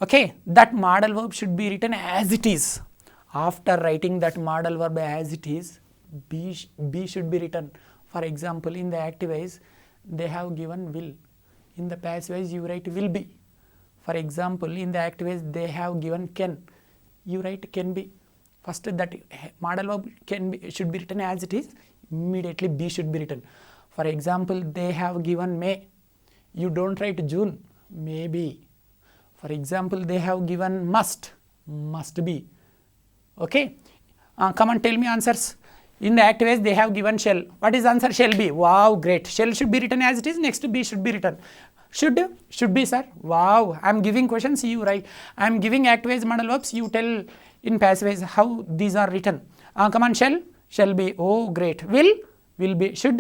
okay, that modal verb should be written as it is. After writing that modal verb as it is, be should be written. For example, in the active voice, they have given will. In the passive voice, you write will be. For example, in the active voice, they have given can. You write can be. First, that modal verb should be written as it is. Immediately be should be written. For example, they have given may. You don't write June, may be. For example, they have given must be. Okay. Come on, tell me answers. In the active voice, they have given shall. What is answer? Shall be. Wow, great. Shall should be written as it is. Next, be should be written. Should be, sir. Wow. I am giving questions, you write. I am giving active voice modal verbs. You tell in passive voice how these are written. Come on, shall be. Oh, great. Will be. Should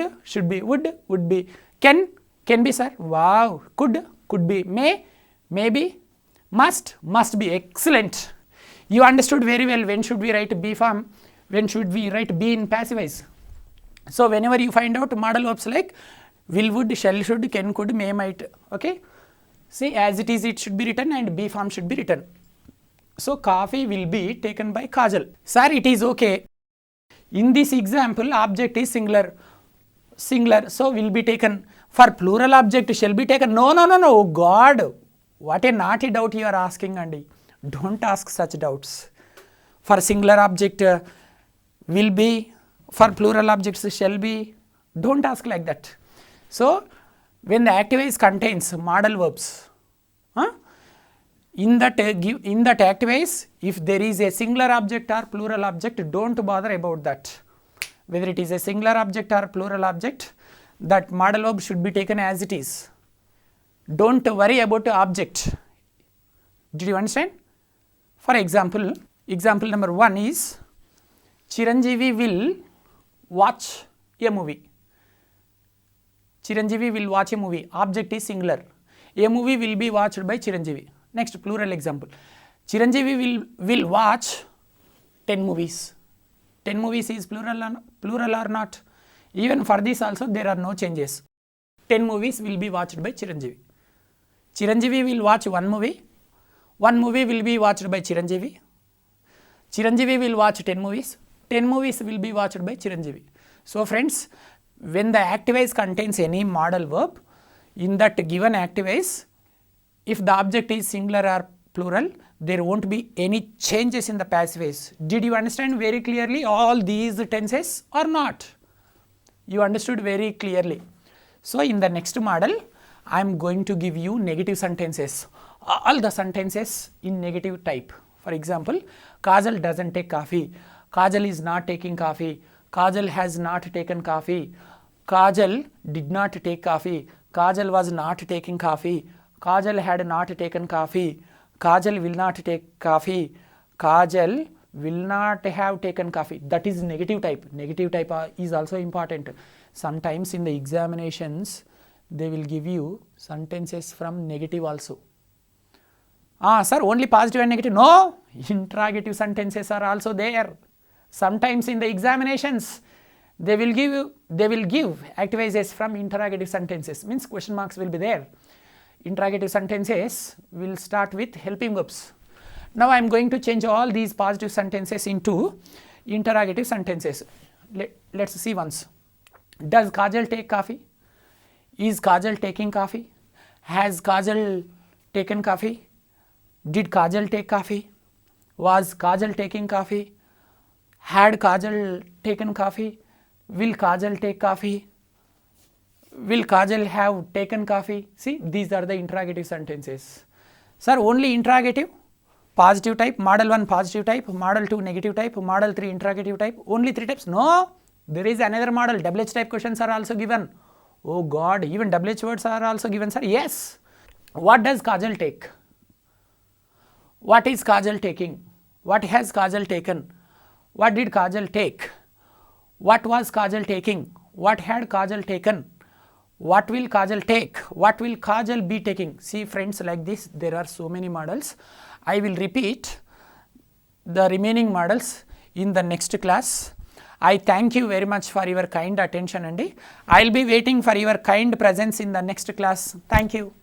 be. Would be. Can be, sir. Wow. Could be. May be. Must be. Excellent. You understood very well. When should we write be form? When should we write be in passive voice? So whenever you find out modal verbs like will, would, shall, should, can, could, may, might. Okay. See, as it is, it should be written and be form should be written. So coffee will be taken by Kajal. Sir, it is okay. In this example, object is singular, so will be taken. For plural object, shall be taken. No. Oh God, what a naughty doubt you are asking, Andy. Don't ask such doubts. For singular object, will be. For plural objects, shall be. Don't ask like that. So, when the active voice contains modal verbs, in that active voice, if there is a singular object or plural object, don't bother about that. Whether it is a singular object or plural object, that modal verb should be taken as it is. Don't worry about the object. Did you understand? For example, example number 1 is Chiranjeevi will watch a movie. Chiranjeevi will watch a movie. Object is singular. A movie will be watched by Chiranjeevi. Next, plural example. Chiranjeevi will watch 10 movies. 10 movies is plural or not? Even for this also there are no changes. 10 movies will be watched by Chiranjeevi. Chiranjeevi will watch 1 movie. 1 movie will be watched by Chiranjeevi. Chiranjeevi will watch 10 movies. 10 movies will be watched by Chiranjeevi. So friends, when the active-wise contains any modal verb, in that given active-wise, if the object is singular or plural, there won't be any changes in the passive-wise. Did you understand very clearly all these tenses or not? You understood very clearly. So in the next model, I am going to give you negative sentences. All the sentences in negative type. For example, Kajal doesn't take coffee. Kajal is not taking coffee. Kajal has not taken coffee. Kajal did not take coffee. Kajal was not taking coffee. Kajal had not taken coffee. Kajal will not take coffee. Kajal will not have taken coffee. That is negative type. Negative type is also important. Sometimes in the examinations, they will give you sentences from negative also. Sir, only positive and negative? No, interrogative sentences are also there. Sometimes in the examinations, they will give active-wise from interrogative sentences, means question marks will be there. Interrogative sentences will start with helping verbs. Now I am going to change all these positive sentences into interrogative sentences. Let's see once. Does Kajal take coffee? Is Kajal taking coffee? Has Kajal taken coffee? Did Kajal take coffee? Was Kajal taking coffee? Had Kajal taken coffee? Will Kajal take coffee? Will Kajal have taken coffee? See, these are the interrogative sentences. Sir, only interrogative? Positive type, model 1 positive type, model 2 negative type, model 3 interrogative type, only 3 types? No, there is another model. 𝗹H type questions are also given. Oh God, even 𝗹H words are also given, sir. Yes. What does Kajal take? What is Kajal taking? What has Kajal taken? What did Kajal take? What was Kajal taking? What had Kajal taken? What will Kajal take? What will Kajal be taking? See friends, like this there are so many models. I will repeat the remaining models in the next class. I thank you very much for your kind attention, and I will be waiting for your kind presence in the next class. Thank you.